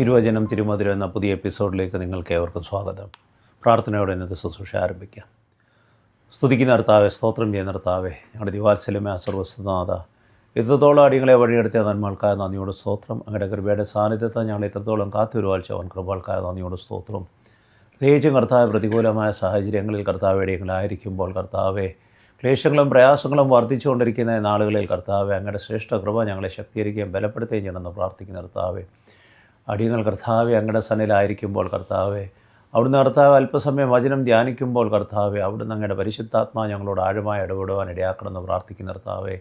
തിരുവചനം തിരുമധുരം എന്ന പുതിയ എപ്പിസോഡിലേക്ക് നിങ്ങൾക്ക് ഏവർക്കും സ്വാഗതം. പ്രാർത്ഥനയോടെ ഇന്നത്തെ ശുശ്രൂഷ ആരംഭിക്കാം. സ്തുതിക്കുന്ന കർത്താവേ, സ്തോത്രം ചെയ്യുന്ന കർത്താവേ, ഞങ്ങളുടെ ദിവാത്സല്യമേ, സർവസ്വനാഥ, ഇത്രത്തോളം അടിയങ്ങളെ വഴിയെടുത്തിയ നന്മകൾക്കായ നന്ദിയോട് സ്തോത്രം. അങ്ങയുടെ കൃപയുടെ സാന്നിധ്യത്തെ ഞങ്ങൾ ഇത്രത്തോളം കാത്തുരുവാഴ്ചവൻ കൃപകൾക്കായ നന്ദിയോട് സ്തോത്രം. പ്രത്യേകിച്ചും കർത്താവ് പ്രതികൂലമായ സാഹചര്യങ്ങളിൽ കർത്താവ് അടിയങ്ങളായിരിക്കുമ്പോൾ കർത്താവെ, ക്ലേശങ്ങളും പ്രയാസങ്ങളും വർദ്ധിച്ചുകൊണ്ടിരിക്കുന്ന നാളുകളിൽ കർത്താവെ, അങ്ങയുടെ ശ്രേഷ്ഠ കൃപ ഞങ്ങളെ ശക്തീകരിക്കുകയും ബലപ്പെടുത്തുകയും ചെയ്യണമെന്ന് പ്രാർത്ഥിക്കുന്ന കർത്താവെ, അടിയങ്ങൾ കർത്താവെ അങ്ങയുടെ സന്നിലായിരിക്കുമ്പോൾ കർത്താവെ, അവിടുന്ന് കർത്താവ് അല്പസമയം വചനം ധ്യാനിക്കുമ്പോൾ കർത്താവെ, അവിടുന്ന് അങ്ങയുടെ പരിശുദ്ധാത്മാ ഞങ്ങളോട് ആഴമായി ഇടപെടുവാൻ ഇടയാക്കണമെന്ന് പ്രാർത്ഥിക്കുന്ന കർത്താവെ,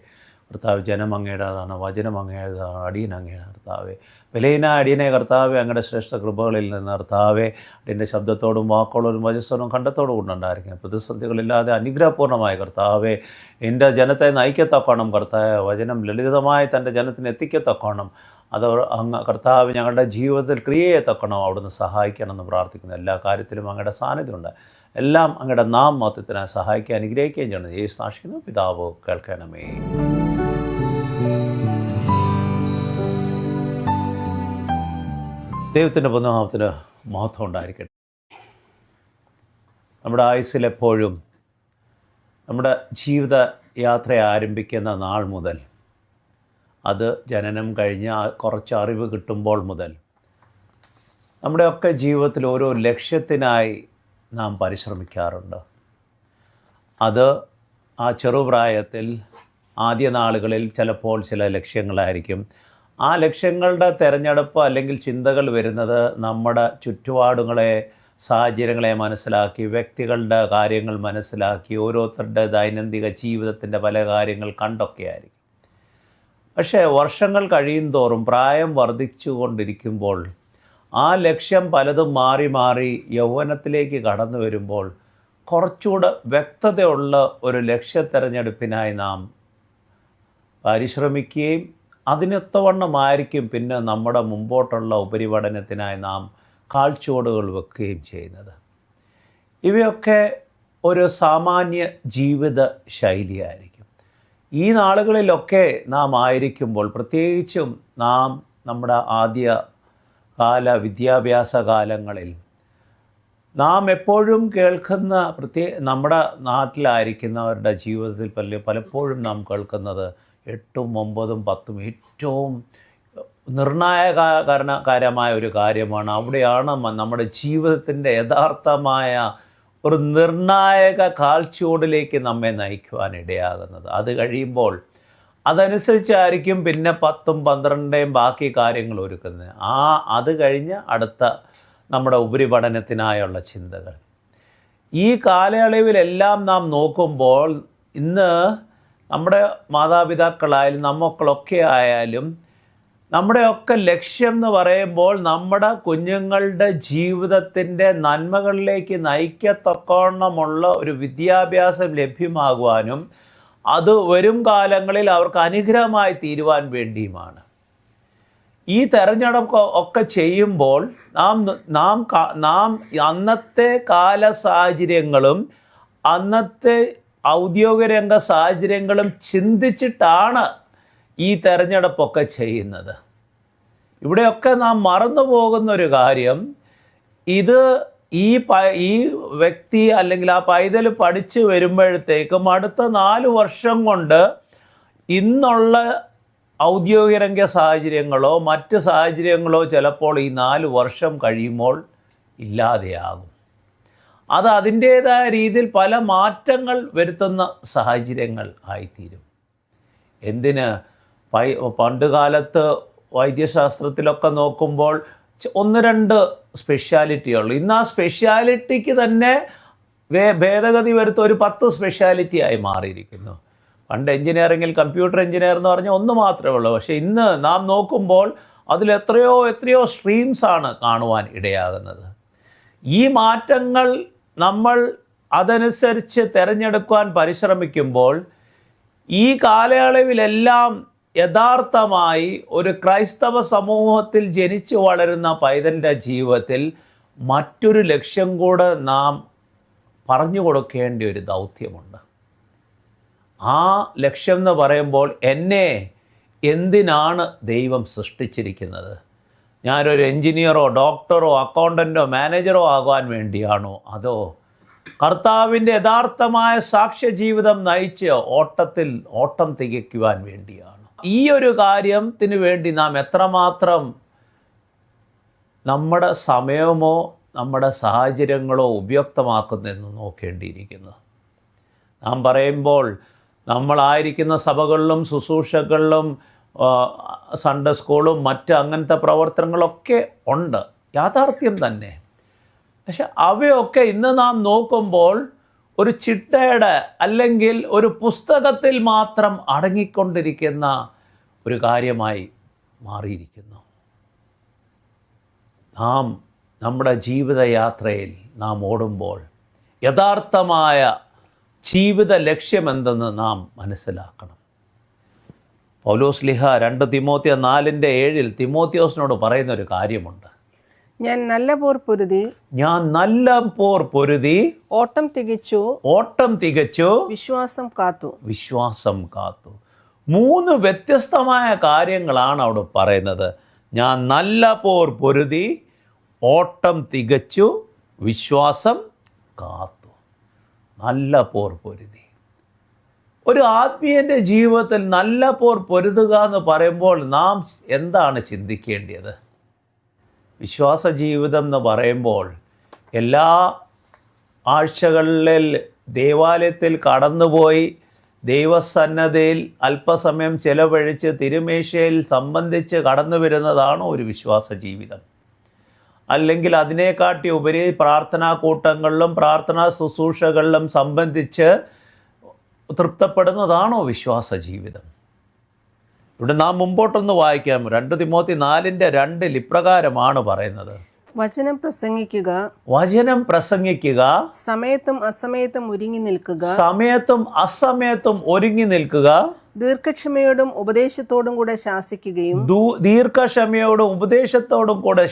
കർത്താവ് ജനം അങ്ങയുടേതാണ്, വചനം അങ്ങയുടേതാണ്, അടിയൻ അങ്ങയുടെ കർത്താവെ, വിലയിന അടിയനെ കർത്താവെ അങ്ങയുടെ ശ്രേഷ്ഠ കൃപകളിൽ നിന്ന് കർത്താവെ, അടിയൻ്റെ ശബ്ദത്തോടും വാക്കുകളോടും വചസ്സോടും കണ്ടത്തോടും കൊണ്ടുണ്ടായിരിക്കും പ്രതിസന്ധികളില്ലാതെ അനുഗ്രഹപൂർണ്ണമായ കർത്താവെ, എൻ്റെ ജനത്തെ നയിക്കത്തക്കോണം കർത്താവെ, വചനം ലളിതമായി തൻ്റെ ജനത്തിന് എത്തിക്കത്തക്കോണം അത് അങ്ങ് കർത്താവ് ഞങ്ങളുടെ ജീവിതത്തിൽ ക്രിയയെത്തക്കണം അവിടുന്ന് സഹായിക്കണമെന്ന് പ്രാർത്ഥിക്കുന്നു. എല്ലാ കാര്യത്തിലും അങ്ങയുടെ സാന്നിധ്യമുണ്ട്. എല്ലാം അങ്ങയുടെ നാമത്വത്തിനായി സഹായിക്കാൻ അനുഗ്രഹിക്കുകയും ചെയ്യണം. യേശു സാക്ഷിക്കുന്നു. പിതാവ് കേൾക്കണമേ. ദൈവത്തിൻ്റെ പൊതുനാമത്തിന് മഹത്വം ഉണ്ടായിരിക്കട്ടെ. നമ്മുടെ ആയുസ്സിലെപ്പോഴും നമ്മുടെ ജീവിത യാത്ര ആരംഭിക്കുന്ന നാൾ മുതൽ, അത് ജനനം കഴിഞ്ഞ് കുറച്ച് അറിവ് കിട്ടുമ്പോൾ മുതൽ, നമ്മുടെയൊക്കെ ജീവിതത്തിൽ ഓരോ ലക്ഷ്യത്തിനായി നാം പരിശ്രമിക്കാറുണ്ട്. അത് ആ ചെറുപ്രായത്തിൽ ആദ്യ നാളുകളിൽ ചിലപ്പോൾ ചില ലക്ഷ്യങ്ങളായിരിക്കും. ആ ലക്ഷ്യങ്ങളുടെ തിരഞ്ഞെടുപ്പ് അല്ലെങ്കിൽ ചിന്തകൾ വരുന്നത് നമ്മുടെ ചുറ്റുപാടുകളെ, സാഹചര്യങ്ങളെ മനസ്സിലാക്കി, വ്യക്തികളുടെ കാര്യങ്ങൾ മനസ്സിലാക്കി, ഓരോരുത്തരുടെ ദൈനംദിന ജീവിതത്തിൻ്റെ പല കാര്യങ്ങൾ കണ്ടൊക്കെയായിരിക്കും. പക്ഷേ വർഷങ്ങൾ കഴിയും തോറും, പ്രായം വർദ്ധിച്ചു കൊണ്ടിരിക്കുമ്പോൾ, ആ ലക്ഷ്യം പലതും മാറി മാറി യൗവനത്തിലേക്ക് കടന്നു വരുമ്പോൾ, കുറച്ചുകൂടെ വ്യക്തതയുള്ള ഒരു ലക്ഷ്യത്തിരഞ്ഞെടുപ്പിനായി നാം പരിശ്രമിക്കുകയും അതിനൊത്തവണ്ണമായിരിക്കും പിന്നെ നമ്മുടെ മുമ്പോട്ടുള്ള ഉപരിപഠനത്തിനായി നാം കാഴ്ചപ്പാടുകൾ വെക്കുകയും ചെയ്യുന്നത്. ഇവയൊക്കെ ഒരു സാമാന്യ ജീവിത ശൈലിയായിരിക്കും. ഈ നാളുകളിലൊക്കെ നാം ആയിരിക്കുമ്പോൾ, പ്രത്യേകിച്ചും നാം നമ്മുടെ ആദ്യകാല വിദ്യാഭ്യാസ കാലങ്ങളിൽ നാം എപ്പോഴും കേൾക്കുന്ന, നമ്മുടെ നാട്ടിലായിരിക്കുന്നവരുടെ ജീവിതത്തിൽ പലപ്പോഴും നാം കേൾക്കുന്നത് 8ഉം 9ഉം 10ഉം ഏറ്റവും നിർണായകരമായ ഒരു കാര്യമാണ്. അവിടെയാണ് നമ്മുടെ ജീവിതത്തിൻ്റെ യഥാർത്ഥമായ ഒരു നിർണായക കാഴ്ചപ്പാടിലേക്ക് നമ്മെ നയിക്കുവാൻ ഇടയാകുന്നത്. അത് കഴിയുമ്പോൾ അതനുസരിച്ചായിരിക്കും പിന്നെ 10ഉം 12ഉം ബാക്കി കാര്യങ്ങൾ ഒരുക്കുന്നത്. അത് കഴിഞ്ഞ് അടുത്ത നമ്മുടെ ഉപരിപഠനത്തിനായുള്ള ചിന്തകൾ. ഈ കാലയളവിലെല്ലാം നാം നോക്കുമ്പോൾ, ഇന്ന് നമ്മുടെ മാതാപിതാക്കളായാലും നമ്മക്കളൊക്കെ ആയാലും നമ്മുടെയൊക്കെ ലക്ഷ്യം എന്ന് പറയുമ്പോൾ, നമ്മുടെ കുഞ്ഞുങ്ങളുടെ ജീവിതത്തിൻ്റെ നന്മകളിലേക്ക് നയിക്കത്തക്കവണ്ണമുള്ള ഒരു വിദ്യാഭ്യാസം ലഭ്യമാകുവാനും അത് വരും കാലങ്ങളിൽ അവർക്ക് അനുഗ്രഹമായി തീരുവാൻ വേണ്ടിയുമാണ്. ഈ തെരഞ്ഞെടുപ്പ് ഒക്കെ ചെയ്യുമ്പോൾ നാം അന്നത്തെ കാല സാഹചര്യങ്ങളും അന്നത്തെ ഔദ്യോഗിക രംഗ സാഹചര്യങ്ങളും ചിന്തിച്ചിട്ടാണ് ഈ തെരഞ്ഞെടുപ്പൊക്കെ ചെയ്യുന്നത്. ഇവിടെയൊക്കെ നാം മറന്നു പോകുന്ന ഒരു കാര്യം, ഇത് ഈ വ്യക്തി അല്ലെങ്കിൽ ആ പൈതൽ പഠിച്ചു വരുമ്പോഴത്തേക്കും അടുത്ത 4 വർഷം കൊണ്ട് ഇന്നുള്ള ഔദ്യോഗിക രംഗ സാഹചര്യങ്ങളോ മറ്റ് സാഹചര്യങ്ങളോ ചിലപ്പോൾ ഈ 4 വർഷം കഴിയുമ്പോൾ ഇല്ലാതെയാകും. അത് അതിൻ്റേതായ രീതിയിൽ പല മാറ്റങ്ങൾ വരുത്തുന്ന സാഹചര്യങ്ങൾ ആയിത്തീരും. എന്തിന്, പണ്ടുകാലത്ത് വൈദ്യശാസ്ത്രത്തിലൊക്കെ നോക്കുമ്പോൾ 1-2 സ്പെഷ്യാലിറ്റിയുള്ളൂ. ഇന്ന് ആ സ്പെഷ്യാലിറ്റിക്ക് തന്നെ ഭേദഗതി വരുത്ത ഒരു 10 സ്പെഷ്യാലിറ്റിയായി മാറിയിരിക്കുന്നു. പണ്ട് എഞ്ചിനീയറിങ്ങിൽ കമ്പ്യൂട്ടർ എഞ്ചിനീയർ എന്ന് പറഞ്ഞാൽ 1 മാത്രമേ ഉള്ളൂ. പക്ഷേ ഇന്ന് നാം നോക്കുമ്പോൾ അതിൽ എത്രയോ സ്ട്രീംസാണ് കാണുവാൻ ഇടയാകുന്നത്. ഈ മാറ്റങ്ങൾ നമ്മൾ അതനുസരിച്ച് തിരഞ്ഞെടുക്കുവാൻ പരിശ്രമിക്കുമ്പോൾ, ഈ കാലയളവിലെല്ലാം യഥാർത്ഥമായി ഒരു ക്രൈസ്തവ സമൂഹത്തിൽ ജനിച്ചു വളരുന്ന പൈതലിൻ്റെ ജീവിതത്തിൽ മറ്റൊരു ലക്ഷ്യം കൂടെ നാം പറഞ്ഞു കൊടുക്കേണ്ട ഒരു ദൗത്യമുണ്ട്. ആ ലക്ഷ്യം എന്ന് പറയുമ്പോൾ, എന്നെ എന്തിനാണ് ദൈവം സൃഷ്ടിച്ചിരിക്കുന്നത്? ഞാനൊരു എൻജിനീയറോ ഡോക്ടറോ അക്കൗണ്ടൻറ്റോ മാനേജറോ ആകാൻ വേണ്ടിയാണോ? അതോ കർത്താവിൻ്റെ യഥാർത്ഥമായ സാക്ഷ്യജീവിതം നയിച്ച് ഓട്ടം തികയ്ക്കുവാൻ വേണ്ടിയാണോ? ഈ ഒരു കാര്യത്തിന് വേണ്ടി നാം എത്രമാത്രം നമ്മുടെ സമയമോ നമ്മുടെ സാഹചര്യങ്ങളോ ഉപയുക്തമാക്കുന്നെന്ന് നോക്കേണ്ടിയിരിക്കുന്നു. നാം പറയുമ്പോൾ നമ്മളായിരിക്കുന്ന സഭകളിലും ശുശ്രൂഷകളിലും സൺഡേ സ്കൂളും മറ്റ് അങ്ങനത്തെ പ്രവർത്തനങ്ങളൊക്കെ ഉണ്ട്, യാഥാർത്ഥ്യം തന്നെ. പക്ഷെ അവയൊക്കെ ഇന്ന് നാം നോക്കുമ്പോൾ ഒരു ചിട്ടയുടെ അല്ലെങ്കിൽ ഒരു പുസ്തകത്തിൽ മാത്രം അടങ്ങിക്കൊണ്ടിരിക്കുന്ന ഒരു കാര്യമായി മാറിയിരിക്കുന്നു. നാം നമ്മുടെ ജീവിതയാത്രയിൽ നാം ഓടുമ്പോൾ യഥാർത്ഥമായ ജീവിത ലക്ഷ്യമെന്തെന്ന് നാം മനസ്സിലാക്കണം. പൗലോസ്ലീഹ 2 തിമോത്തി 4:7 തിമോത്തിയോസിനോട് പറയുന്ന ഒരു കാര്യമുണ്ട്. ഞാൻ നല്ല പോർ പൊരുതി ഓട്ടം തികച്ചു വിശ്വാസം കാത്തു. 3 വ്യത്യസ്തമായ കാര്യങ്ങളാണ് അവിടെ പറയുന്നത്. ഞാൻ നല്ല പോർ പൊരുതി, ഓട്ടം തികച്ചു, വിശ്വാസം കാത്തു. നല്ല പോർ പൊരുതി. ഒരു ആത്മീയൻ്റെ ജീവിതത്തിൽ നല്ല പോർ പൊരുതുക എന്ന് പറയുമ്പോൾ നാം എന്താണ് ചിന്തിക്കേണ്ടത്? വിശ്വാസ ജീവിതം എന്ന് പറയുമ്പോൾ എല്ലാ ആഴ്ചകളിൽ ദേവാലയത്തിൽ കടന്നുപോയി ദൈവസന്നദ്ധയിൽ അല്പസമയം ചെലവഴിച്ച് തിരുമേശയിൽ സംബന്ധിച്ച് കടന്നു വരുന്നതാണോ ഒരു വിശ്വാസ ജീവിതം? അല്ലെങ്കിൽ അതിനെക്കാട്ടി ഉപരി പ്രാർത്ഥനാ കൂട്ടങ്ങളിലും പ്രാർത്ഥനാ ശുശ്രൂഷകളിലും സംബന്ധിച്ച് തൃപ്തപ്പെടുന്നതാണോ വിശ്വാസ ജീവിതം? ഇവിടെ നാം മുമ്പോട്ടൊന്ന് വായിക്കാം. 2 തിമോത്തി 4:2 ഇപ്രകാരമാണ് പറയുന്നത്. വചനം പ്രസംഗിക്കുക, സമയത്തും അസമയത്തും ഒരുങ്ങി നിൽക്കുക, ദീർഘക്ഷമയോടും ഉപദേശത്തോടും കൂടെ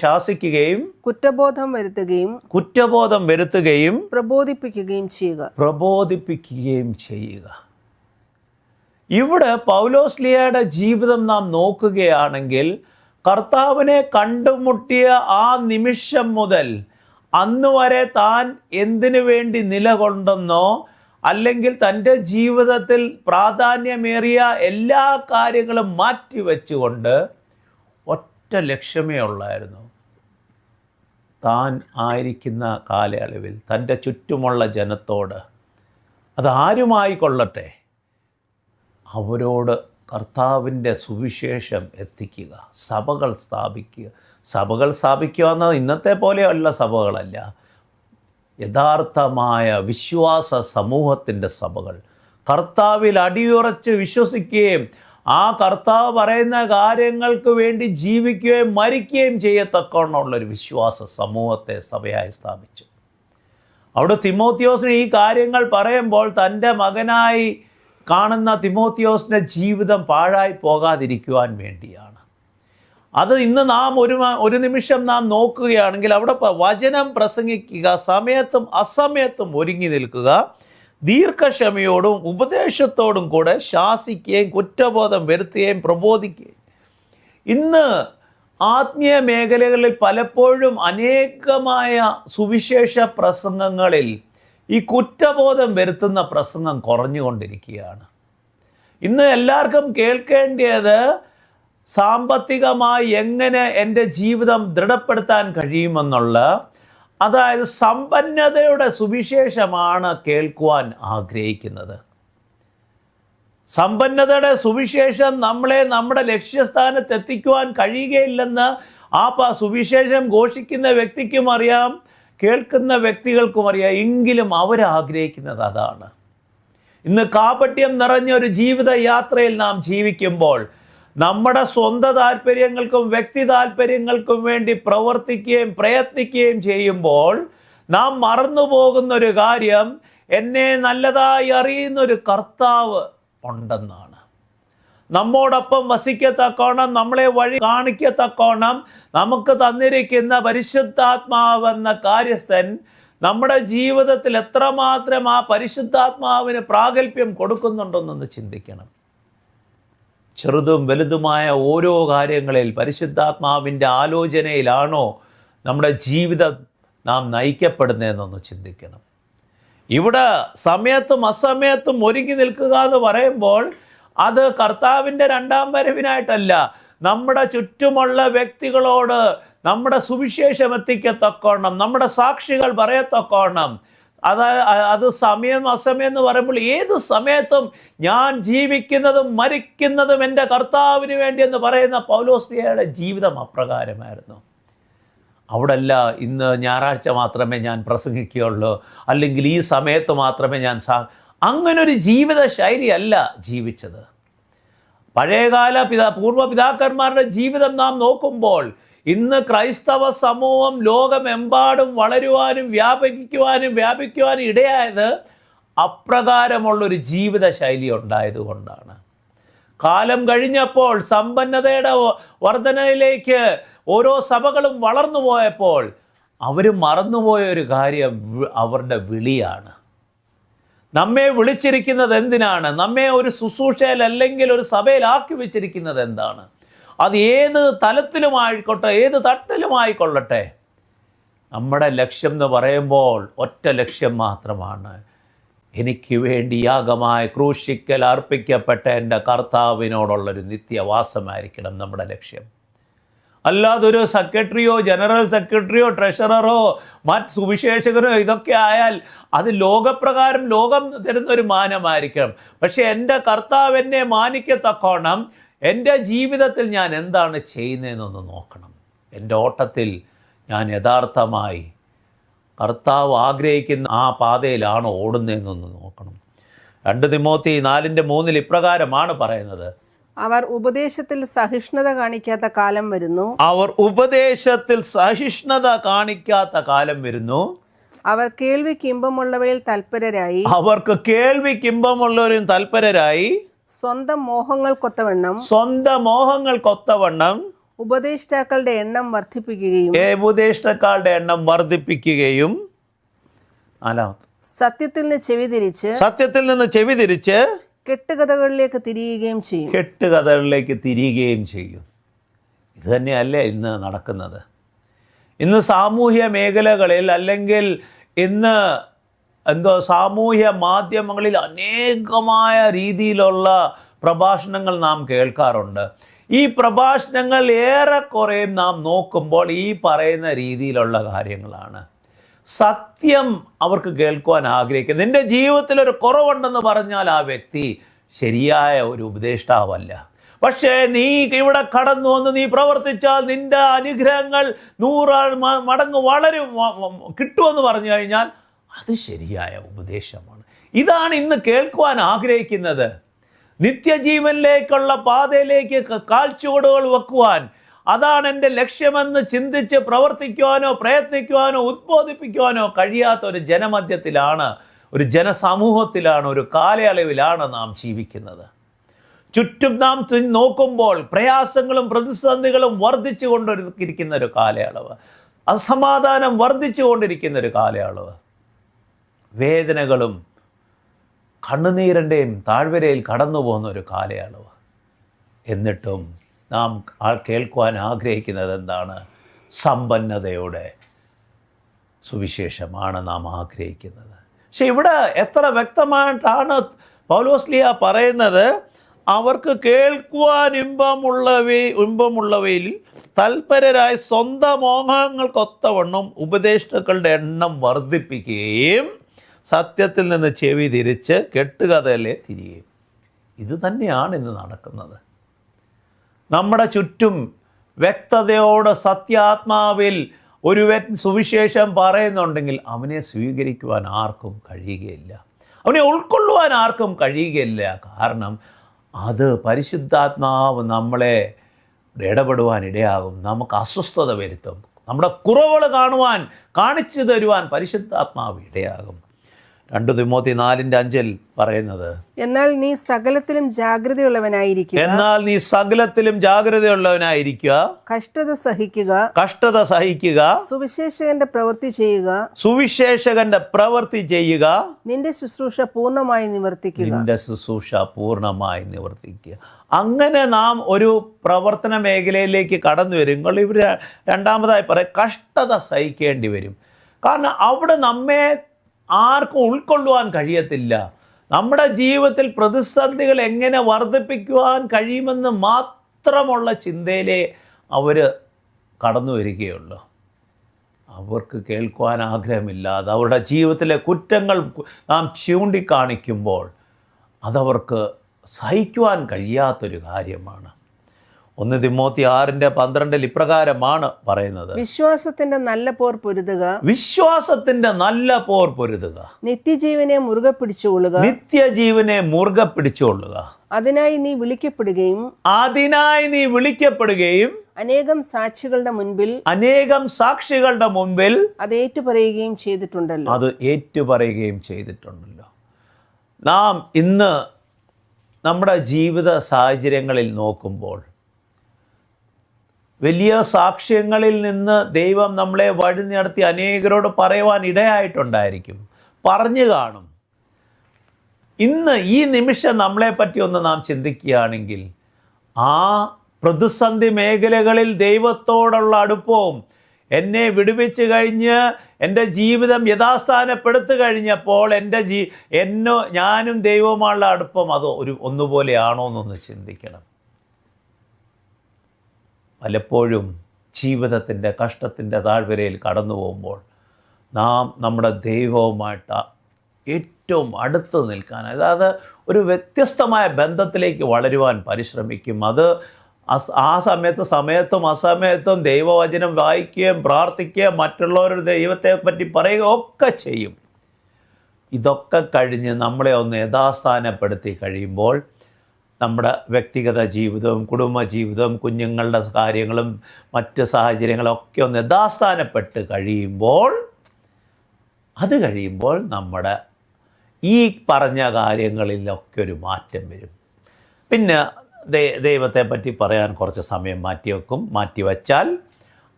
ശാസിക്കുകയും കുറ്റബോധം വരുത്തുകയും പ്രബോധിപ്പിക്കുകയും ചെയ്യുക. ഇവിടെ പൗലോസ്ലീഹയുടെ ജീവിതം നാം നോക്കുകയാണെങ്കിൽ കർത്താവിനെ കണ്ടുമുട്ടിയ ആ നിമിഷം മുതൽ അന്ന് വരെ താൻ എന്തിനു വേണ്ടി നിലകൊണ്ടെന്നോ അല്ലെങ്കിൽ തൻ്റെ ജീവിതത്തിൽ പ്രാധാന്യമേറിയ എല്ലാ കാര്യങ്ങളും മാറ്റിവെച്ചുകൊണ്ട് ഒറ്റ ലക്ഷ്യമേ ഉള്ളായിരുന്നു. താൻ ആയിരിക്കുന്ന കാലയളവിൽ തൻ്റെ ചുറ്റുമുള്ള ജനത്തോട്, അതാരുമായിക്കൊള്ളട്ടെ, അവരോട് കർത്താവിൻ്റെ സുവിശേഷം എത്തിക്കുക, സഭകൾ സ്ഥാപിക്കുക എന്നത് ഇന്നത്തെ പോലെയുള്ള സഭകളല്ല, യഥാർത്ഥമായ വിശ്വാസ സമൂഹത്തിൻ്റെ സഭകൾ, കർത്താവിൽ അടിയുറച്ച് വിശ്വസിക്കുകയും ആ കർത്താവ് പറയുന്ന കാര്യങ്ങൾക്ക് വേണ്ടി ജീവിക്കുകയും മരിക്കുകയും ചെയ്യത്തക്കവണ്ണമുള്ളൊരു വിശ്വാസ സമൂഹത്തെ സഭയായി സ്ഥാപിച്ചു. അവിടെ തിമോത്തിയോസിന് ഈ കാര്യങ്ങൾ പറയുമ്പോൾ തൻ്റെ മകനായി കാണുന്ന തിമോത്തിയോസിൻ്റെ ജീവിതം പാഴായി പോകാതിരിക്കുവാൻ വേണ്ടിയാണ്. അത് ഇന്ന് നാം ഒരു നിമിഷം നാം നോക്കുകയാണെങ്കിൽ അവിടെ വചനം പ്രസംഗിക്കുക, സമയത്തും അസമയത്തും ഒരുങ്ങി നിൽക്കുക, ദീർഘക്ഷമയോടും ഉപദേശത്തോടും കൂടെ ശാസിക്കുകയും കുറ്റബോധം വരുത്തുകയും പ്രബോധിക്കുകയും. ഇന്ന് ആത്മീയ മേഖലകളിൽ പലപ്പോഴും അനേകമായ സുവിശേഷ പ്രസംഗങ്ങളിൽ ഈ കുറ്റബോധം വരുത്തുന്ന പ്രസംഗം കുറഞ്ഞുകൊണ്ടിരിക്കുകയാണ്. ഇന്ന് എല്ലാവർക്കും കേൾക്കേണ്ടത് സാമ്പത്തികമായി എങ്ങനെ എൻ്റെ ജീവിതം ദൃഢപ്പെടുത്താൻ കഴിയുമെന്നുള്ള, അതായത് സമ്പന്നതയുടെ സുവിശേഷമാണ് കേൾക്കുവാൻ ആഗ്രഹിക്കുന്നത്. സമ്പന്നതയുടെ സുവിശേഷം നമ്മളെ നമ്മുടെ ലക്ഷ്യസ്ഥാനത്ത് എത്തിക്കുവാൻ കഴിയുകയില്ലെന്ന് ആ സുവിശേഷം ഘോഷിക്കുന്ന വ്യക്തിക്കും അറിയാം, കേൾക്കുന്ന വ്യക്തികൾക്കും അറിയാം. എങ്കിലും അവരാഗ്രഹിക്കുന്നത് അതാണ്. ഇന്ന് കാപട്യം നിറഞ്ഞ ഒരു ജീവിത യാത്രയിൽ നാം ജീവിക്കുമ്പോൾ നമ്മുടെ സ്വന്തം താല്പര്യങ്ങൾക്കും വ്യക്തി താല്പര്യങ്ങൾക്കും വേണ്ടി പ്രവർത്തിക്കുകയും പ്രയത്നിക്കുകയും ചെയ്യുമ്പോൾ നാം മറന്നുപോകുന്നൊരു കാര്യം, എന്നെ നല്ലതായി അറിയുന്നൊരു കർത്താവ് ഉണ്ടെന്നാണ്. നമ്മോടൊപ്പം വസിക്കത്തക്കോണം, നമ്മളെ വഴി കാണിക്കത്തക്കോണം നമുക്ക് തന്നിരിക്കുന്ന പരിശുദ്ധാത്മാവെന്ന കാര്യസ്ഥൻ നമ്മുടെ ജീവിതത്തിൽ എത്രമാത്രം ആ പരിശുദ്ധാത്മാവിന് പ്രാഗൽഭ്യം കൊടുക്കുന്നുണ്ടെന്നൊന്ന് ചിന്തിക്കണം. ചെറുതും വലുതുമായ ഓരോ കാര്യങ്ങളിൽ പരിശുദ്ധാത്മാവിൻ്റെ ആലോചനയിലാണോ നമ്മുടെ ജീവിതം നാം നയിക്കപ്പെടുന്നതെന്നൊന്ന് ചിന്തിക്കണം. ഇവിടെ സമയത്തും അസമയത്തും ഒരുങ്ങി നിൽക്കുക എന്ന് പറയുമ്പോൾ അത് കർത്താവിൻ്റെ രണ്ടാം വരവിനായിട്ടല്ല, നമ്മുടെ ചുറ്റുമുള്ള വ്യക്തികളോട് നമ്മുടെ സുവിശേഷം എത്തിക്കത്തക്കോണം, നമ്മുടെ സാക്ഷികൾ പറയത്തക്കോണം. അത് സമയം അസമയം എന്ന് പറയുമ്പോൾ ഏത് സമയത്തും ഞാൻ ജീവിക്കുന്നതും മരിക്കുന്നതും എൻ്റെ കർത്താവിന് വേണ്ടി എന്ന് പറയുന്ന പൗലോസ്ലിഹയുടെ ജീവിതം അപ്രകാരമായിരുന്നു. അവിടല്ല ഇന്ന് ഞായറാഴ്ച മാത്രമേ ഞാൻ പ്രസംഗിക്കുകയുള്ളൂ, അല്ലെങ്കിൽ ഈ സമയത്ത് മാത്രമേ ഞാൻ അങ്ങനൊരു ജീവിത ശൈലിയല്ല ജീവിച്ചത്. പഴയകാല പൂർവ്വപിതാക്കന്മാരുടെ ജീവിതം നാം നോക്കുമ്പോൾ ഇന്ന് ക്രൈസ്തവ സമൂഹം ലോകമെമ്പാടും വളരുവാനും വ്യാപിക്കുവാനും ഇടയായത് അപ്രകാരമുള്ളൊരു ജീവിത ശൈലി ഉണ്ടായതുകൊണ്ടാണ്. കാലം കഴിഞ്ഞപ്പോൾ സമ്പന്നതയുടെ വർധനയിലേക്ക് ഓരോ സഭകളും വളർന്നു പോയപ്പോൾ അവർ മറന്നുപോയ ഒരു കാര്യം അവരുടെ വിളിയാണ്. നമ്മെ വിളിച്ചിരിക്കുന്നത് എന്തിനാണ്? നമ്മെ ഒരു ശുശ്രൂഷയിൽ അല്ലെങ്കിൽ ഒരു സഭയിലാക്കി വെച്ചിരിക്കുന്നത് എന്താണ്? അത് ഏത് തലത്തിലുമായിക്കോട്ടെ, ഏത് തട്ടിലുമായിക്കൊള്ളട്ടെ, നമ്മുടെ ലക്ഷ്യം എന്ന് പറയുമ്പോൾ ഒറ്റ ലക്ഷ്യം മാത്രമാണ്. എനിക്ക് വേണ്ടി യാഗമായി ക്രൂശിക്കൽ അർപ്പിക്കപ്പെട്ട എൻ്റെ കർത്താവിനോടുള്ളൊരു നിത്യവാസമായിരിക്കണം നമ്മുടെ ലക്ഷ്യം. അല്ലാതൊരു സെക്രട്ടറിയോ ജനറൽ സെക്രട്ടറിയോ ട്രഷററോ മറ്റ് സുവിശേഷകരോ ഇതൊക്കെ ആയാൽ അത് ലോകപ്രകാരം ലോകം തരുന്നൊരു മാനമായിരിക്കണം. പക്ഷെ എൻ്റെ കർത്താവ് എന്നെ മാനിക്കത്തക്കോണം എൻ്റെ ജീവിതത്തിൽ ഞാൻ എന്താണ് ചെയ്യുന്നതെന്നൊന്ന് നോക്കണം. എൻ്റെ ഓട്ടത്തിൽ ഞാൻ യഥാർത്ഥമായി കർത്താവ് ആഗ്രഹിക്കുന്ന ആ പാതയിലാണോ ഓടുന്നതെന്നൊന്ന് നോക്കണം. 2 തിമോത്തി 4:3 ഇപ്രകാരമാണ് പറയുന്നത്: അവർ ഉപദേശത്തിൽ സഹിഷ്ണുത കാണിക്കാത്ത കാലം വരുന്നു. അവർ കേൾവിക്ക് ഇമ്പമുള്ളവയിൽ തൽപരരായി സ്വന്തം മോഹങ്ങൾക്കൊത്തവണ്ണം ഉപദേഷ്ടാക്കളുടെ എണ്ണം വർദ്ധിപ്പിക്കുകയും സത്യത്തിൽ നിന്ന് ചെവിതിരിച്ച് കെട്ടുകഥകളിലേക്ക് തിരിയുകയും ചെയ്യും. ഇത് തന്നെയല്ലേ ഇന്ന് നടക്കുന്നത്? ഇന്ന് സാമൂഹ്യ മേഖലകളിൽ അല്ലെങ്കിൽ ഇന്ന് സാമൂഹ്യ മാധ്യമങ്ങളിൽ അനേകമായ രീതിയിലുള്ള പ്രഭാഷണങ്ങൾ നാം കേൾക്കാറുണ്ട്. ഈ പ്രഭാഷണങ്ങൾ ഏറെക്കുറെയും നാം നോക്കുമ്പോൾ ഈ പറയുന്ന രീതിയിലുള്ള കാര്യങ്ങളാണ്. സത്യം അവർക്ക് കേൾക്കുവാൻ ആഗ്രഹിക്കുന്നത്. നിൻ്റെ ജീവിതത്തിൽ ഒരു കുറവുണ്ടെന്ന് പറഞ്ഞാൽ ആ വ്യക്തി ശരിയായ ഒരു ഉപദേഷ്ടാവല്ല. പക്ഷേ നീ ഇവിടെ കടന്നു വന്ന് നീ പ്രവർത്തിച്ചാൽ നിൻ്റെ അനുഗ്രഹങ്ങൾ 100 മടങ്ങ് കിട്ടുമെന്ന് പറഞ്ഞു കഴിഞ്ഞാൽ അത് ശരിയായ ഉപദേശമാണ്. ഇതാണ് ഇന്ന് കേൾക്കുവാൻ ആഗ്രഹിക്കുന്നത്. നിത്യജീവനിലേക്കുള്ള പാതയിലേക്ക് കാൽച്ചുവടുകൾ വെക്കുവാൻ, അതാണ് എൻ്റെ ലക്ഷ്യമെന്ന് ചിന്തിച്ച് പ്രവർത്തിക്കുവാനോ പ്രയത്നിക്കുവാനോ ഉദ്ബോധിപ്പിക്കുവാനോ കഴിയാത്ത ഒരു ജനമധ്യത്തിലാണ്, ഒരു ജനസമൂഹത്തിലാണ്, ഒരു കാലയളവിലാണ് നാം ജീവിക്കുന്നത്. ചുറ്റും നാം നോക്കുമ്പോൾ പ്രയാസങ്ങളും പ്രതിസന്ധികളും വർദ്ധിച്ചു കൊണ്ടിരിക്കുന്ന ഒരു കാലയളവ്, അസമാധാനം വർദ്ധിച്ചു കൊണ്ടിരിക്കുന്ന ഒരു കാലയളവ്, വേദനകളും കണ്ണുനീരിൻ്റെയും താഴ്വരയിൽ കടന്നു പോകുന്ന ഒരു കാലയളവ്. എന്നിട്ടും നാം കേൾക്കുവാൻ ആഗ്രഹിക്കുന്നത് എന്താണ്? സമ്പന്നതയുടെ സുവിശേഷമാണ് നാം ആഗ്രഹിക്കുന്നത്. പക്ഷെ ഇവിടെ എത്ര വ്യക്തമായിട്ടാണ് പൗലോസ്ലിഹ പറയുന്നത്? അവർക്ക് കേൾക്കുവാൻ ഇമ്പമുള്ളവയിൽ തൽപരരായി സ്വന്തം മോഹങ്ങൾക്കൊത്തവണ്ണം ഉപദേഷ്ടാക്കളുടെ എണ്ണം വർദ്ധിപ്പിക്കുകയും സത്യത്തിൽ നിന്ന് ചെവി തിരിച്ച് കെട്ടുകഥയിലെ തിരികെയും. ഇത് തന്നെയാണ് ഇന്ന് നടക്കുന്നത്. നമ്മുടെ ചുറ്റും വ്യക്തതയോടെ സത്യാത്മാവിൽ ഒരു സുവിശേഷം പറയുന്നുണ്ടെങ്കിൽ അവനെ സ്വീകരിക്കുവാൻ ആർക്കും കഴിയുകയില്ല, അവനെ ഉൾക്കൊള്ളുവാൻ ആർക്കും കഴിയുകയില്ല. കാരണം അത് പരിശുദ്ധാത്മാവ് നമ്മളെ ഇടപെടുവാൻ ഇടയാകും, നമുക്ക് അസ്വസ്ഥത വരുത്തും, നമ്മുടെ കുറവുകൾ കാണിച്ചു തരുവാൻ പരിശുദ്ധാത്മാവ് ഇടയാകും. 2 തിമോത്തി 4:5 പറയുന്നത്, എന്നാൽ നീ സകലത്തിലും ജാഗ്രതയുള്ളവനായിരിക്കുക, എന്നാൽ നീ സകലത്തിലും ജാഗ്രതയുള്ളവനായിരിക്കുക, കഷ്ടത സഹിക്കുക, സുവിശേഷകന്റെ പ്രവൃത്തി ചെയ്യുക, നിന്റെ ശുശ്രൂഷ പൂർണ്ണമായി നിവർത്തിക്കുക. അങ്ങനെ നാം ഒരു പ്രവർത്തന മേഖലയിലേക്ക് കടന്നു വരുമ്പോൾ ഇവർ രണ്ടാമതായി പറയും കഷ്ടത സഹിക്കേണ്ടി വരും. കാരണം അവിടെ നമ്മെ ആർക്കും ഉൾക്കൊള്ളുവാൻ കഴിയത്തില്ല. നമ്മുടെ ജീവിതത്തിൽ പ്രതിസന്ധികൾ എങ്ങനെ വർദ്ധിപ്പിക്കുവാൻ കഴിയുമെന്ന് മാത്രമുള്ള ചിന്തയിലേ അവർ കടന്നു വരികയുള്ളൂ. അവർക്ക് കേൾക്കുവാൻ ആഗ്രഹമില്ലാതെ അവരുടെ ജീവിതത്തിലെ കുറ്റങ്ങൾ നാം ചൂണ്ടിക്കാണിക്കുമ്പോൾ അതവർക്ക് സഹിക്കുവാൻ കഴിയാത്തൊരു കാര്യമാണ്. 1 തിമോത്തി 6:12 ഇപ്രകാരമാണ് പറയുന്നത്, വിശ്വാസത്തിന്റെ നല്ല പോർ പൊരുതുക, നിത്യജീവനെ മുറുകെ പിടിച്ചുകൊള്ളുക, അതിനായി നീ വിളിക്കപ്പെടുകയും അനേകം സാക്ഷികളുടെ മുൻപിൽ അത് ഏറ്റുപറയുകയും ചെയ്തിട്ടുണ്ടല്ലോ. നാം ഇന്ന് നമ്മുടെ ജീവിത സാഹചര്യങ്ങളിൽ നോക്കുമ്പോൾ വലിയ സാക്ഷ്യങ്ങളിൽ നിന്ന് ദൈവം നമ്മളെ വഴി നടത്തി അനേകരോട് പറയുവാൻ ഇടയായിട്ടുണ്ടായിരിക്കും, പറഞ്ഞു കാണും. ഇന്ന് ഈ നിമിഷം നമ്മളെപ്പറ്റി ഒന്ന് നാം ചിന്തിക്കുകയാണെങ്കിൽ ആ പ്രതിസന്ധി മേഖലകളിൽ ദൈവത്തോടുള്ള അടുപ്പവും എന്നെ വിടുവിച്ച് കഴിഞ്ഞ് എൻ്റെ ജീവിതം യഥാസ്ഥാനപ്പെടുത്തു കഴിഞ്ഞപ്പോൾ ഞാനും ദൈവവുമായുള്ള അടുപ്പം അത് ഒന്നുപോലെയാണോ എന്നൊന്ന് ചിന്തിക്കണം. പലപ്പോഴും ജീവിതത്തിൻ്റെ കഷ്ടത്തിൻ്റെ താഴ്വരയിൽ കടന്നു പോകുമ്പോൾ നാം നമ്മുടെ ദൈവവുമായിട്ട് ഏറ്റവും അടുത്ത് നിൽക്കാൻ, അതായത് ഒരു വ്യത്യസ്തമായ ബന്ധത്തിലേക്ക് വളരുവാൻ പരിശ്രമിക്കും. അത് ആ സമയത്തും അസമയത്തും ദൈവവചനം വായിക്കുകയും പ്രാർത്ഥിക്കുകയും മറ്റുള്ളവരുടെ ദൈവത്തെ പറ്റി പറയുകയും ഒക്കെ ചെയ്യും. ഇതൊക്കെ കഴിഞ്ഞ് നമ്മളെ ഒന്ന് യഥാസ്ഥാനപ്പെടുത്തി കഴിയുമ്പോൾ നമ്മുടെ വ്യക്തിഗത ജീവിതവും കുടുംബ ജീവിതവും കുഞ്ഞുങ്ങളുടെ കാര്യങ്ങളും മറ്റ് സാഹചര്യങ്ങളൊക്കെ ഒന്ന് യഥാസ്ഥാനപ്പെട്ട് കഴിയുമ്പോൾ നമ്മുടെ ഈ പറഞ്ഞ കാര്യങ്ങളിലൊക്കെ ഒരു മാറ്റം വരും. പിന്നെ ദൈവത്തെ പറ്റി പറയാൻ കുറച്ച് സമയം മാറ്റിവെച്ചാൽ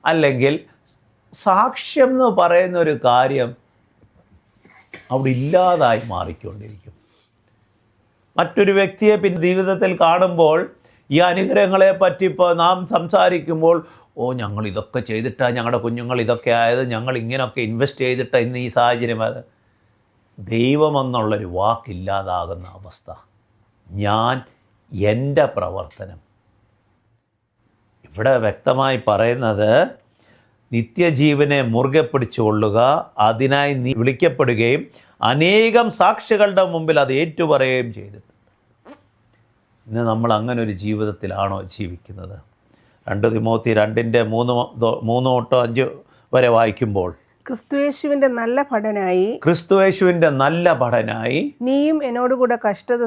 അല്ലെങ്കിൽ സാക്ഷ്യം എന്ന് പറയുന്ന ഒരു കാര്യം അവിടെ ഇല്ലാതായി മാറിക്കൊണ്ടിരിക്കും. മറ്റൊരു വ്യക്തിയെ പിന്നെ ജീവിതത്തിൽ കാണുമ്പോൾ ഈ അനുഗ്രഹങ്ങളെ പറ്റി ഇപ്പോൾ നാം സംസാരിക്കുമ്പോൾ, ഞങ്ങൾ ഇതൊക്കെ ചെയ്തിട്ടാണ് ഞങ്ങളുടെ കുഞ്ഞുങ്ങൾ ഇതൊക്കെ ആയത്, ഞങ്ങൾ ഇങ്ങനെയൊക്കെ ഇൻവെസ്റ്റ് ചെയ്തിട്ടാണ് ഇന്ന് ഈ സാഹചര്യം അത്. ദൈവമെന്നുള്ളൊരു വാക്കില്ലാതാകുന്ന അവസ്ഥ. എൻ്റെ പ്രവർത്തനം ഇവിടെ വ്യക്തമായി പറയുന്നത്, നിത്യജീവനെ മുറുകെ പിടിച്ചുകൊള്ളുക, അതിനായി നീ വിളിക്കപ്പെടുകയും അനേകം സാക്ഷികളുടെ മുമ്പിൽ അത് ഏറ്റുപറയുകയും ചെയ്തിട്ടുണ്ട്. ഇന്ന് നമ്മൾ അങ്ങനെ ഒരു ജീവിതത്തിലാണോ ജീവിക്കുന്നത്? 2 തിമോത്തി 2:3-5 വരെ വായിക്കുമ്പോൾ, ക്രിസ്തുയേശുവിന്റെ നല്ല ഭടനായി നീയും എന്നോടുകൂടെ കഷ്ടത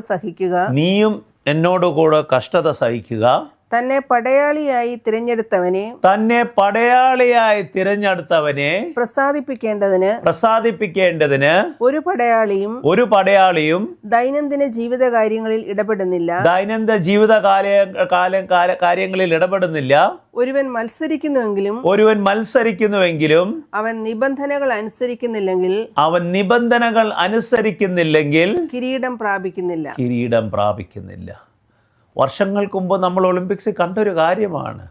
സഹിക്കുക, തന്നെ പടയാളിയായി തിരഞ്ഞെടുത്തവനെ പ്രസാദിപ്പിക്കേണ്ടതിന് ഒരു പടയാളിയും ദൈനംദിന ജീവിത കാര്യങ്ങളിൽ ഇടപെടുന്നില്ല. ഒരുവൻ മത്സരിക്കുന്നുവെങ്കിലും അവൻ നിബന്ധനകൾ അനുസരിക്കുന്നില്ലെങ്കിൽ കിരീടം പ്രാപിക്കുന്നില്ല. വർഷങ്ങൾക്ക് മുമ്പ് നമ്മൾ ഒളിമ്പിക്സിൽ കണ്ടൊരു കാര്യമാണ്.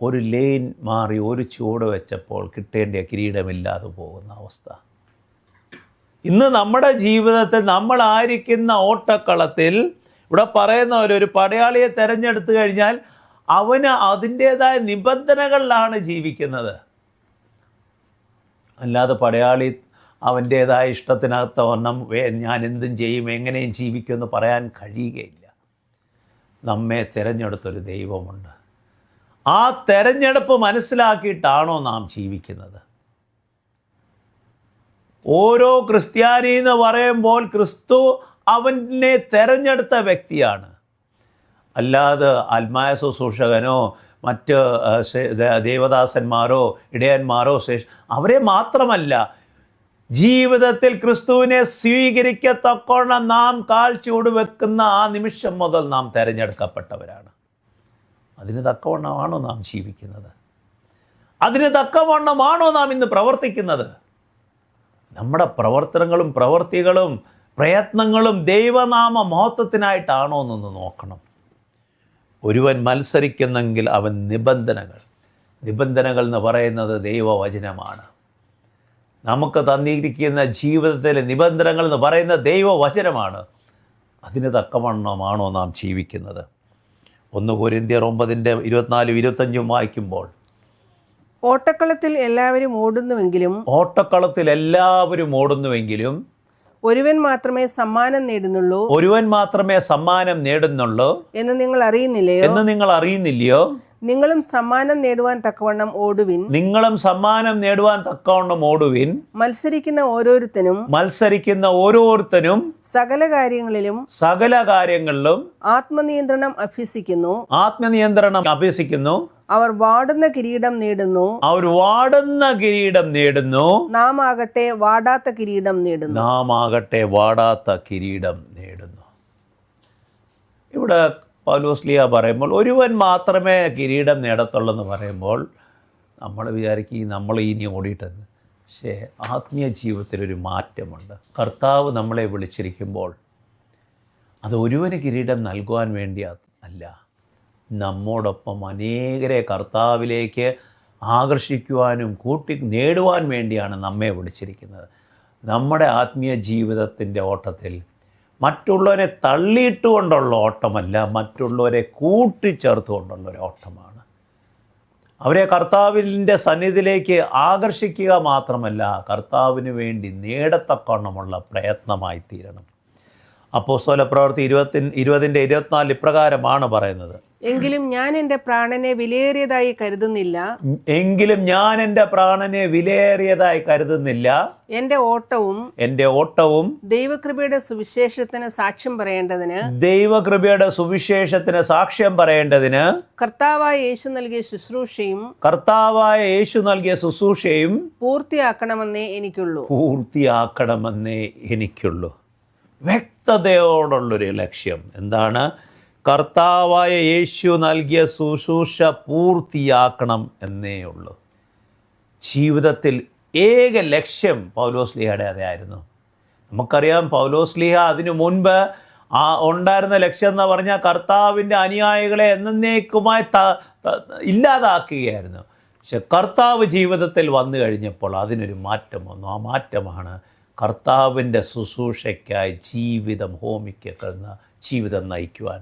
ഒരു ലെയിൻ മാറി ഒരു ചുവട് വെച്ചപ്പോൾ കിട്ടേണ്ട കിരീടമില്ലാതെ പോകുന്ന അവസ്ഥ. ഇന്ന് നമ്മുടെ ജീവിതത്തിൽ നമ്മളായിരിക്കുന്ന ഓട്ടക്കളത്തിൽ ഇവിടെ പറയുന്ന ഒരു പടയാളിയെ തിരഞ്ഞെടുത്തു കഴിഞ്ഞാൽ അവന് അതിൻ്റേതായ നിബന്ധനകളിലാണ് ജീവിക്കുന്നത്. അല്ലാതെ പടയാളി അവൻ്റേതായ ഇഷ്ടത്തിനകത്ത് വണ്ണം ഞാൻ എന്തും ചെയ്യും, എങ്ങനെയും ജീവിക്കുമെന്ന് പറയാൻ കഴിയുകയില്ല. നമ്മെ തിരഞ്ഞെടുത്തൊരു ദൈവമുണ്ട്. ആ തിരഞ്ഞെടുപ്പ് മനസ്സിലാക്കിയിട്ടാണോ നാം ജീവിക്കുന്നത്? ഓരോ ക്രിസ്ത്യാനി എന്ന് പറയുമ്പോൾ ക്രിസ്തു അവനെ തിരഞ്ഞെടുത്ത വ്യക്തിയാണ്. അല്ലാതെ ആത്മായ ശുശ്രൂഷകനോ മറ്റ് ദേവദാസന്മാരോ ഇടയന്മാരോ അവരെ മാത്രമല്ല, ജീവിതത്തിൽ ക്രിസ്തുവിനെ സ്വീകരിക്കത്തക്കോണം നാം കാൽ ചൂട് വെക്കുന്ന ആ നിമിഷം മുതൽ നാം തിരഞ്ഞെടുക്കപ്പെട്ടവരാണ്. അതിന് തക്കവണ്ണമാണോ നാം ജീവിക്കുന്നത്? അതിന് തക്കവണ്ണമാണോ നാം ഇന്ന് പ്രവർത്തിക്കുന്നത്? നമ്മുടെ പ്രവർത്തനങ്ങളും പ്രവൃത്തികളും പ്രയത്നങ്ങളും ദൈവനാമ മഹത്വത്തിനായിട്ടാണോ എന്നൊന്ന് നോക്കണം. ഒരുവൻ മത്സരിക്കുന്നെങ്കിൽ അവൻ നിബന്ധനകൾ എന്ന് പറയുന്നത് ദൈവവചനമാണ്. നമുക്ക് തന്നിരിക്കുന്ന ജീവിതത്തിലെ നിബന്ധനകൾ എന്ന് പറയുന്ന ദൈവവചനമാണ്. അതിന് തക്കവണ്ണമാണോ നാം ജീവിക്കുന്നത്? 1 കൊരിന്ത്യർ 9:24-25 വായിക്കുമ്പോൾ, ഓട്ടക്കളത്തിൽ എല്ലാവരും ഓടുന്നുവെങ്കിലും ഒരുവൻ മാത്രമേ സമ്മാനം നേടുന്നുള്ളൂ എന്ന് നിങ്ങൾ അറിയുന്നില്ലയോ? നിങ്ങളും സമ്മാനം നേടുവാൻ തക്കവണ്ണം ഓടുവിൻ. മത്സരിക്കുന്ന ഓരോരുത്തനും സകല കാര്യങ്ങളിലും ആത്മനിയന്ത്രണം അഭ്യസിക്കുന്നു. അവർ വാടുന്ന കിരീടം നേടുന്നു. നാം ആകട്ടെ വാടാത്ത കിരീടം നേടുന്നു. ഇവിടെ പൗലോസ്ലീഹ പറയുമ്പോൾ ഒരുവൻ മാത്രമേ കിരീടം നേടത്തുള്ളൂ എന്ന് പറയുമ്പോൾ നമ്മൾ വിചാരിക്കും നമ്മൾ ഇനി ഓടിയിട്ടെന്ന്. പക്ഷേ ആത്മീയ ജീവിതത്തിലൊരു മാറ്റമുണ്ട്. കർത്താവ് നമ്മളെ വിളിച്ചിരിക്കുമ്പോൾ അത് ഒരുവന് കിരീടം നൽകുവാൻ വേണ്ടി അല്ല, നമ്മോടൊപ്പം അനേകരെ കർത്താവിലേക്ക് ആകർഷിക്കുവാനും നേടുവാൻ വേണ്ടിയാണ് നമ്മെ വിളിച്ചിരിക്കുന്നത്. നമ്മുടെ ആത്മീയ ജീവിതത്തിൻ്റെ ഓട്ടത്തിൽ മറ്റുള്ളവരെ തള്ളിയിട്ടുകൊണ്ടുള്ള ഓട്ടമല്ല, മറ്റുള്ളവരെ കൂട്ടിച്ചേർത്തുകൊണ്ടുള്ള ഒരു ഓട്ടമാണ്. അവരെ കർത്താവിൻ്റെ സന്നിധിയിലേക്ക് ആകർഷിക്കുക മാത്രമല്ല, കർത്താവിന് വേണ്ടി നേടത്തക്കവണ്ണമുള്ള പ്രയത്നമായി തീരണം. അപ്പോസ്തലപ്രവൃത്തി 20:24 ഇപ്രകാരമാണ് പറയുന്നത്, എങ്കിലും ഞാൻ എൻ്റെ പ്രാണനെ വിലയേറിയതായി കരുതുന്നില്ല. എൻ്റെ ഓട്ടവും ദൈവകൃപയുടെ സുവിശേഷത്തിന് സാക്ഷ്യം പറയേണ്ടതിന് കർത്താവായ യേശു നൽകിയ ശുശ്രൂഷയും പൂർത്തിയാക്കണമെന്നേ എനിക്കുള്ളൂ. വ്യക്തതയോടുള്ളൊരു ലക്ഷ്യം എന്താണ്? കർത്താവായ യേശു നൽകിയ ശുശ്രൂഷ പൂർത്തിയാക്കണം എന്നേ ഉള്ളൂ. ജീവിതത്തിൽ ഏക ലക്ഷ്യം പൗലോസ്ലീഹയുടെ അതായിരുന്നു. നമുക്കറിയാം, പൗലോസ്ലീഹ അതിനു മുൻപ് ഉണ്ടായിരുന്ന ലക്ഷ്യം എന്ന് പറഞ്ഞാൽ കർത്താവിൻ്റെ അനുയായികളെ എന്നേക്കുമായി ഇല്ലാതാക്കുകയായിരുന്നു. പക്ഷെ കർത്താവ് ജീവിതത്തിൽ വന്നു കഴിഞ്ഞപ്പോൾ അതിനൊരു മാറ്റം വന്നു. ആ മാറ്റമാണ് കർത്താവിൻ്റെ ശുശ്രൂഷയ്ക്കായി ഹോമിക്കുന്ന ജീവിതം നയിക്കുവാൻ.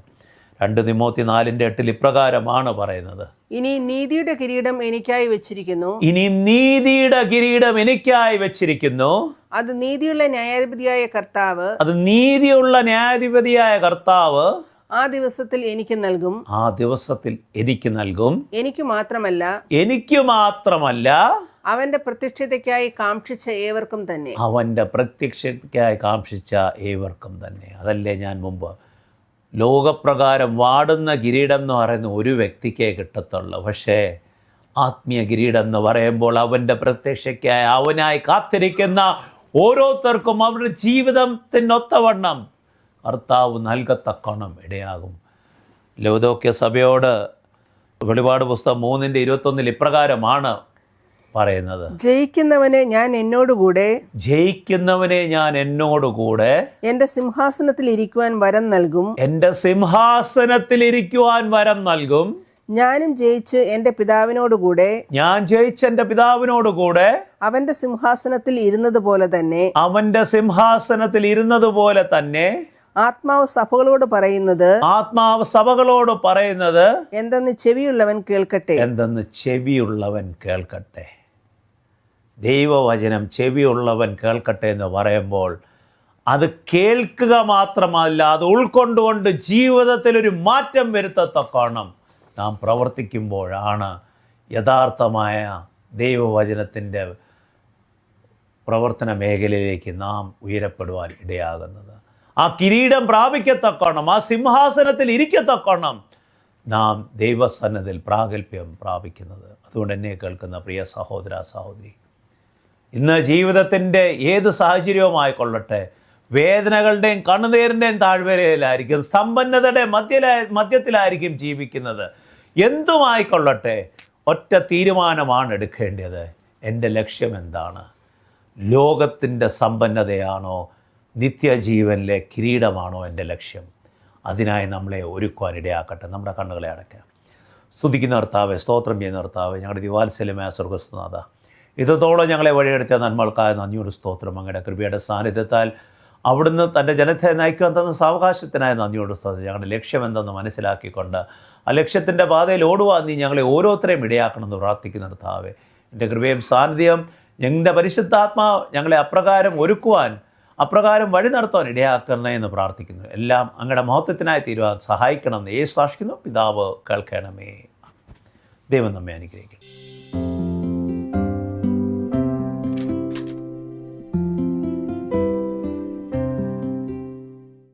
2 തിമോത്തി 4:8 ഇപ്രകാരമാണ് പറയുന്നത്, ഇനി നീതിയുടെ കിരീടം എനിക്കായി വെച്ചിരിക്കുന്നു. അത് നീതിയുള്ള ന്യായാധിപതിയായ കർത്താവ് ആ ദിവസത്തിൽ എനിക്ക് നൽകും. എനിക്ക് മാത്രമല്ല അവന്റെ പ്രത്യക്ഷതയ്ക്കായി കാംക്ഷിച്ച ഏവർക്കും തന്നെ. അതല്ലേ ഞാൻ മുമ്പ് ലോകപ്രകാരം വാടുന്ന കിരീടം എന്ന് പറയുന്ന ഒരു വ്യക്തിക്കേ കിട്ടത്തുള്ളൂ. പക്ഷേ ആത്മീയ കിരീടം എന്ന് പറയുമ്പോൾ അവൻ്റെ പ്രത്യക്ഷയ്ക്കായി അവനായി കാത്തിരിക്കുന്ന ഓരോരുത്തർക്കും അവരുടെ ജീവിതത്തിനൊത്തവണ്ണം കർത്താവ് നൽകത്തക്കോണം ഇടയാകും. ലൗദോക്യ സഭയോട് വെളിപാട് പുസ്തകം 3:21 ഇപ്രകാരമാണ് പറയുന്നത്, ജയിക്കുന്നവനെ ഞാൻ എന്നോടുകൂടെ എന്റെ സിംഹാസനത്തിൽ ഇരിക്കുവാൻ വരം നൽകും. ഞാനും ജയിച്ച് എന്റെ പിതാവിനോടുകൂടെ അവന്റെ സിംഹാസനത്തിൽ ഇരുന്നതുപോലെ തന്നെ ആത്മാവ് സഭകളോട് പറയുന്നത് എന്തെന്ന് ചെവിയുള്ളവൻ കേൾക്കട്ടെ. ദൈവവചനം ചെവിയുള്ളവൻ കേൾക്കട്ടെ എന്ന് പറയുമ്പോൾ അത് കേൾക്കുക മാത്രമല്ല, അത് ഉൾക്കൊണ്ടുകൊണ്ട് ജീവിതത്തിലൊരു മാറ്റം വരുത്തത്തക്കോണം നാം പ്രവർത്തിക്കുമ്പോഴാണ് യഥാർത്ഥമായ ദൈവവചനത്തിൻ്റെ പ്രവർത്തന മേഖലയിലേക്ക് നാം ഉയരപ്പെടുവാൻ ഇടയാകുന്നത്. ആ കിരീടം പ്രാപിക്കത്തക്കോണം, ആ സിംഹാസനത്തിൽ ഇരിക്കത്തക്കോണം നാം ദൈവസന്നിധിയിൽ പ്രാഗൽഭ്യം പ്രാപിക്കുന്നത്. അതുകൊണ്ട് എന്നെ കേൾക്കുന്ന പ്രിയ സഹോദര സഹോദരി, ഇന്ന് ജീവിതത്തിൻ്റെ ഏത് സാഹചര്യവുമായിക്കൊള്ളട്ടെ, വേദനകളുടെയും കണ്ണുനീരിൻ്റെയും താഴ്വരയിലായിരിക്കും, സമ്പന്നതയുടെ മധ്യത്തിലായിരിക്കും ജീവിക്കുന്നത്. എന്തുമായിക്കൊള്ളട്ടെ, ഒറ്റ തീരുമാനമാണ് എടുക്കേണ്ടത്. എൻ്റെ ലക്ഷ്യം എന്താണ്? ലോകത്തിൻ്റെ സമ്പന്നതയാണോ, നിത്യജീവനിലെ കിരീടമാണോ എൻ്റെ ലക്ഷ്യം? അതിനായി നമ്മളെ ഒരുക്കുവാൻ ഇടയാക്കട്ടെ. നമ്മുടെ കണ്ണുകളെ അടയ്ക്കാം. സ്തുതിക്കുന്ന കർത്താവേ, സ്തോത്രം ചെയ്യുന്ന കർത്താവേ, ഞങ്ങളുടെ ദിവാത്സല്യമായ സ്വർഗ്ഗസ്ഥനാഥ, ഇത്രത്തോളം ഞങ്ങളെ വഴിയെടുത്ത നന്മകൾക്കായ നന്ദിയോട് സ്തോത്രം. അങ്ങയുടെ കൃപയുടെ സാന്നിധ്യത്താൽ അവിടുന്ന് തൻ്റെ ജനത്തെ നയിക്കുവാൻ തന്ന സാവകാശത്തിനായ നന്ദിയോട് സ്തോത്രം. ഞങ്ങളുടെ ലക്ഷ്യം എന്തെന്ന് മനസ്സിലാക്കിക്കൊണ്ട് ആ ലക്ഷ്യത്തിൻ്റെ പാതയിൽ ഓടുവാൻ നീ ഞങ്ങളെ ഓരോരുത്തരെയും ഇടയാക്കണമെന്ന് പ്രാർത്ഥിക്കുന്ന കർത്താവേ, എൻ്റെ കൃപയും സാന്നിധ്യം, ഞങ്ങളുടെ പരിശുദ്ധാത്മാവ് ഞങ്ങളെ അപ്രകാരം ഒരുക്കുവാൻ, അപ്രകാരം വഴി നടത്തുവാൻ ഇടയാക്കണേ എന്ന് പ്രാർത്ഥിക്കുന്നു. എല്ലാം അങ്ങയുടെ മഹത്വത്തിനായി തീരുവാൻ സഹായിക്കണമെന്ന് യേശു സാക്ഷിക്കുന്നു. പിതാവ് കേൾക്കണമേ. ദൈവം നമ്മെ അനുഗ്രഹിക്കും.